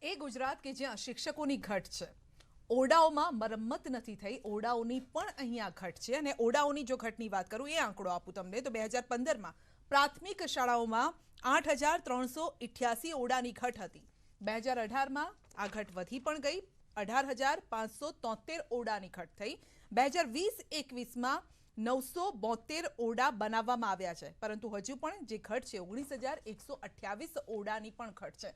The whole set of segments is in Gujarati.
એ ગુજરાત કે જ્યાં શિક્ષકોની ઘટ છે, ઓરડાઓમાં મરમ્મત નથી થઈ, ઓરડાઓની પણ અહીંયા ઘટ છે. અને ઓરડાઓની જો ઘટની વાત કરું, એ આંકડો આપું તમને તો 2015માં પ્રાથમિક શાળાઓમાં 8,388 ઓરડાની ઘટ હતી. 2018માં આ ઘટ વધી પણ ગઈ, 18,573 ઓરડાની ઘટ થઈ. 2020-21માં 972 ઓરડા બનાવવામાં આવ્યા છે, પરંતુ હજુ પણ જે ઘટ છે 19,128 ઓરડાની પણ ઘટ છે.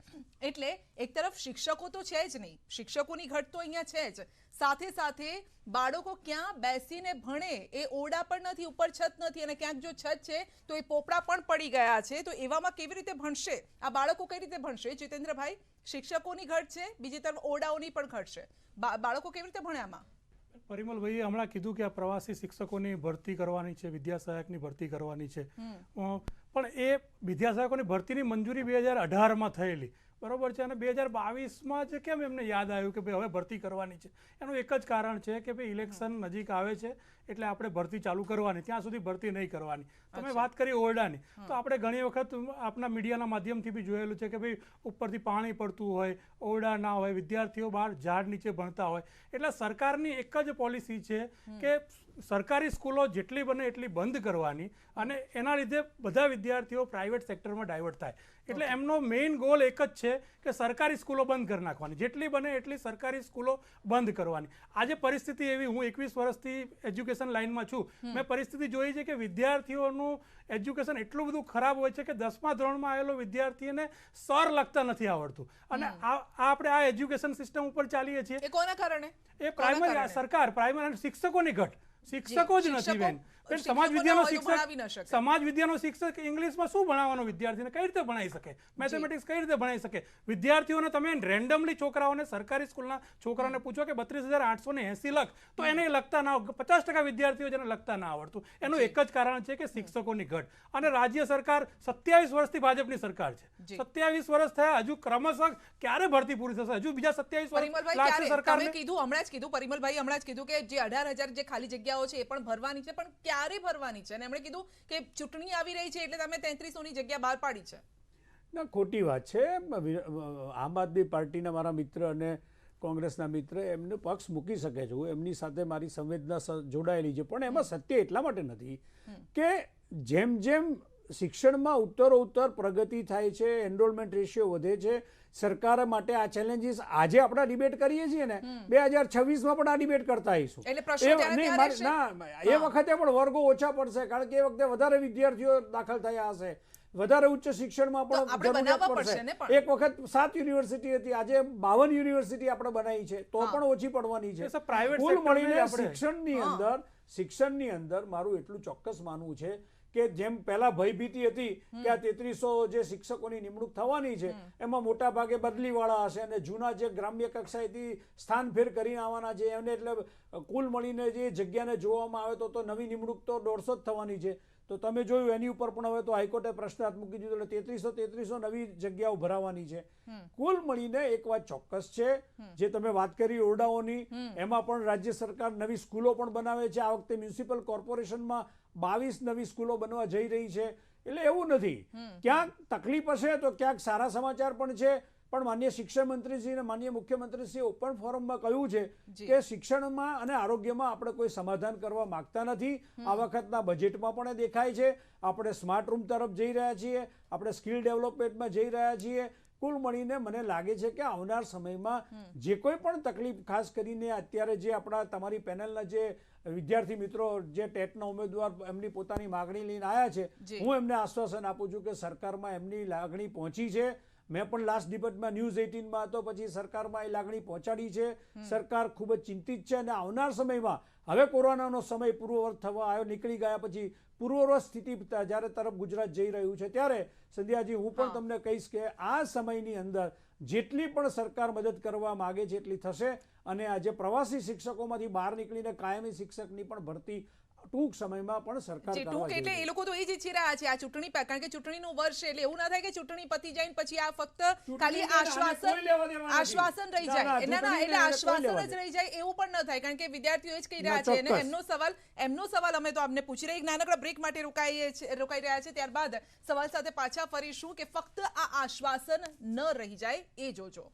એટલે એક તરફ શિક્ષકો તો છે જ નહીં, શિક્ષકોની ઘટ તો અહીંયા છે જ, સાથે સાથે બાળકો ક્યાં બેસીને ભણે એ ઓરડા પણ નથી, ઉપર છત નથી, અને ક્યાંક જો છત છે તો એ પોપડા પણ પડી ગયા છે. તો એવામાં કેવી રીતે ભણશે આ બાળકો, કઈ રીતે ભણશે? જીતેન્દ્રભાઈ, શિક્ષકોની ઘટ છે, બીજી તરફ ઓરડાઓની પણ ઘટ છે, બાળકો કેવી રીતે ભણે આમાં? પરિમલભાઈએ હમણાં કીધું કે આ પ્રવાસી શિક્ષકોની ભરતી કરવાની છે, વિદ્યાસહાયકની ભરતી કરવાની છે, પણ એ વિદ્યાસહાયકોની ભરતીની મંજૂરી 2018માં થયેલી, બરોબર છે, અને 2022માં જ કેમ એમને યાદ આવ્યું કે ભાઈ હવે ભરતી કરવાની છે? એનું એક જ કારણ છે કે ભાઈ ઇલેક્શન નજીક આવે છે એટલે આપણે ભરતી ચાલુ કરવાની, ત્યાં સુધી ભરતી નહીં કરવાની. તમે વાત કરી ઓરડાની, તો આપણે ઘણી વખત આપણા મીડિયાના માધ્યમથી બી જોયેલું છે કે ભાઈ ઉપરથી પાણી પડતું હોય, ઓરડા ના હોય, વિદ્યાર્થીઓ બહાર ઝાડ નીચે ભણતા હોય. એટલે સરકારની એક જ પોલિસી છે કે સરકારી સ્કૂલો જેટલી બને એટલી બંધ કરવાની, અને એના લીધે બધા વિદ્યાર્થીઓ પ્રાઇવેટ સેક્ટરમાં ડાયવર્ટ થાય. એટલે એમનો મેઇન ગોલ એક જ છે કે સરકારી સ્કૂલો બંધ કરી નાખવાની, જેટલી બને એટલી સરકારી સ્કૂલો બંધ કરવાની. આજે પરિસ્થિતિ એવી, હું 21 વર્ષથી એજ્યુકેશન લાઇનમાં છું, મેં પરિસ્થિતિ જોઈ છે કે વિદ્યાર્થીઓનું એજ્યુકેશન એટલું બધું ખરાબ હોય છે કે 10મા ધોરણમાં આવેલો વિદ્યાર્થીને સર લખતા નથી આવડતું. અને આપણે આ એજ્યુકેશન સિસ્ટમ ઉપર ચાલીએ છીએ. એ કોના કારણે? એ પ્રાઇમરી સરકાર, પ્રાઇમરી શિક્ષકોની ઘટ. શિક્ષકો જ નથી બેન. સમાજ વિદ્યાનો શિક્ષક ઇંગ્લિશમાં શું ભણાવવાનો વિદ્યાર્થીને? કઈ રીતે ભણાવી શકે? મેથેમેટિક્સ કઈ રીતે ભણાવી શકે? વિદ્યાર્થીઓને તમે રેન્ડમલી છોકરાઓને, સરકારી સ્કૂલના છોકરાઓને પૂછો કે 32,880 લખ, તો એને લખતા ના, 50% વિદ્યાર્થીઓ જેને લખતા ના આવડતું. એનું એક જ કારણ છે કે શિક્ષકોની ઘટ. અને રાજ્ય સરકાર 27 વર્ષથી ભાજપની સરકાર છે, 27 વર્ષ થયા, હજુ ક્રમશઃ ક્યારે ભરતી પૂરી થશે? હજુ બીજા 27 વર્ષ લાગશે સરકારને. હમણાં જ કીધું પરિમલભાઈ, હમણાં જ કીધું કે જે 18,000 જે ખાલી જગ્યાઓ છે એ પણ ભરવાની છે, પણ ક્યારે ભરવાની છે? અને એમણે કીધું કે ચૂંટણી આવી રહી છે એટલે તમે 3300ની જગ્યા બહાર પાડી છે. ના, ખોટી વાત છે. આમ આદમી પાર્ટીના મારા મિત્ર અને કોંગ્રેસના મિત્ર એમનો પક્ષ મૂકી શકે છે, હું એમની સાથે મારી સંવેદના જોડાયેલી છે, પણ એમાં સત્ય એટલા માટે નથી કે જેમ જેમ શિક્ષણમાં ઉત્તરોત્તર પ્રગતિ થાય છે, એનરોલમેન્ટ રેશિયો વધે છે, સરકાર માટે આ ચેલેન્જીસ આજે આપણે ડિબેટ કરીએ છીએ ને, 2026માં પણ આ ડિબેટ કરતા આવીશું. એ વખતે પણ વર્ગો ઓછા પડશે, કારણ કે એ વખતે વધારે વિદ્યાર્થીઓ દાખલ થયા હશે, વધારે ઉચ્ચ શિક્ષણમાં પણ જરૂરિયાત પડશે. એક વખત 7 યુનિવર્સિટી હતી, આજે 52 યુનિવર્સિટી આપણે બનાવી છે, તો પણ ઓછી પડવાની છે. કુલ મળીને શિક્ષણની અંદર મારું એટલું ચોક્કસ માનવું છે કે જેમ પહેલા ભયભીતિ હતી કે આ 3300 જે શિક્ષકોની નિમણૂક થવાની છે એમાં મોટા ભાગે બદલીવાળા હશે, અને જૂના જે ગ્રામ્ય કક્ષાએથી સ્થાન ફેર કરીને આવવાના છે એને, એટલે કુલ મળીને જે જગ્યાને જોવામાં આવે તો નવી નિમણૂક તો 150 જ થવાની છે. તો તમે જોયું એની ઉપર પણ હવે તો હાઈકોર્ટે પ્રશ્નાર્થ મૂકી દીધો, એટલે 3300 નવી જગ્યાઓ ભરાવાની છે. કુલ મળીને એક વાત ચોક્કસ છે, જે તમે વાત કરી ઓરડાઓની, એમાં પણ રાજ્ય સરકાર નવી સ્કૂલો પણ બનાવે છે. આ વખતે મ્યુનિસિપલ કોર્પોરેશનમાં 22 નવી સ્કૂલો બનવા જઈ રહી છે. એટલે એવું નથી, ક્યાંક તકલીફ હશે તો ક્યાંક સારા સમાચાર પણ છે. પણ માનનીય શિક્ષણ મંત્રીશ્રી અને માનનીય મુખ્યમંત્રીશ્રીએ ઓપન ફોરમમાં કહ્યું છે કે શિક્ષણમાં અને આરોગ્યમાં આપણે કોઈ સમાધાન કરવા માંગતા નથી. આ વખતના બજેટમાં પણ દેખાય છે. આપણે સ્માર્ટ રૂમ તરફ જઈ રહ્યા છીએ, આપણે સ્કિલ ડેવલપમેન્ટમાં જઈ રહ્યા છીએ. કુલ મળીને મને લાગે છે કે આવનાર સમયમાં જે કોઈ પણ તકલીફ, ખાસ કરીને અત્યારે જે આપણા તમારી પેનલના જે વિદ્યાર્થી મિત્રો જે ટેટના ઉમેદવાર એમની પોતાની માગણી લઈને આવ્યા છે, હું એમને આશ્વાસન આપું છું કે સરકારમાં એમની લાગણી પહોંચી છે. મેં પણ લાસ્ટ ડિબેટમાં ન્યૂઝ 18માં હતો, પછી સરકારમાં એ લાગણી પહોંચાડી છે. સરકાર ખૂબ જ ચિંતિત છે, અને આવનાર સમયમાં હવે કોરોનાનો સમય પૂર્વવત થવા આવ્યો, નીકળી ગયા પછી પૂર્વવત સ્થિતિ જ્યારે તરફ ગુજરાત જઈ રહ્યું છે, ત્યારે સંધ્યાજી હું પણ તમને કહીશ કે આ સમયની અંદર જેટલી પણ સરકાર મદદ કરવા માગે છે એટલી થશે. અને આજે પ્રવાસી શિક્ષકોમાંથી બહાર નીકળીને કાયમી શિક્ષકની પણ ભરતી ટૂંક સમયમાં પણ સરકાર ટૂંક એટલે એ લોકો તો એ જ ઈચ્છી રહ્યા છે આ ચૂંટણી, કારણ કે ચૂંટણીનું વર્ષ એટલે એવું ના થાય કે ચૂંટણી પતી જાય પછી આ ફક્ત ખાલી આશ્વાસન રહી જાય. એટલે આશ્વાસન જ રહી જાય એવું પણ ન થાય, કારણ કે વિદ્યાર્થીઓ જ કહી રહ્યા છે. અને એમનો સવાલ અમે તો આપને પૂછી રહ્યા, એક નાનકડા બ્રેક માટે રોકાઈ રહ્યા છે, ત્યારબાદ સવાલ સાથે પાછા ફરીશું કે ફક્ત આ આશ્વાસન ન રહી જાય એ જોજો.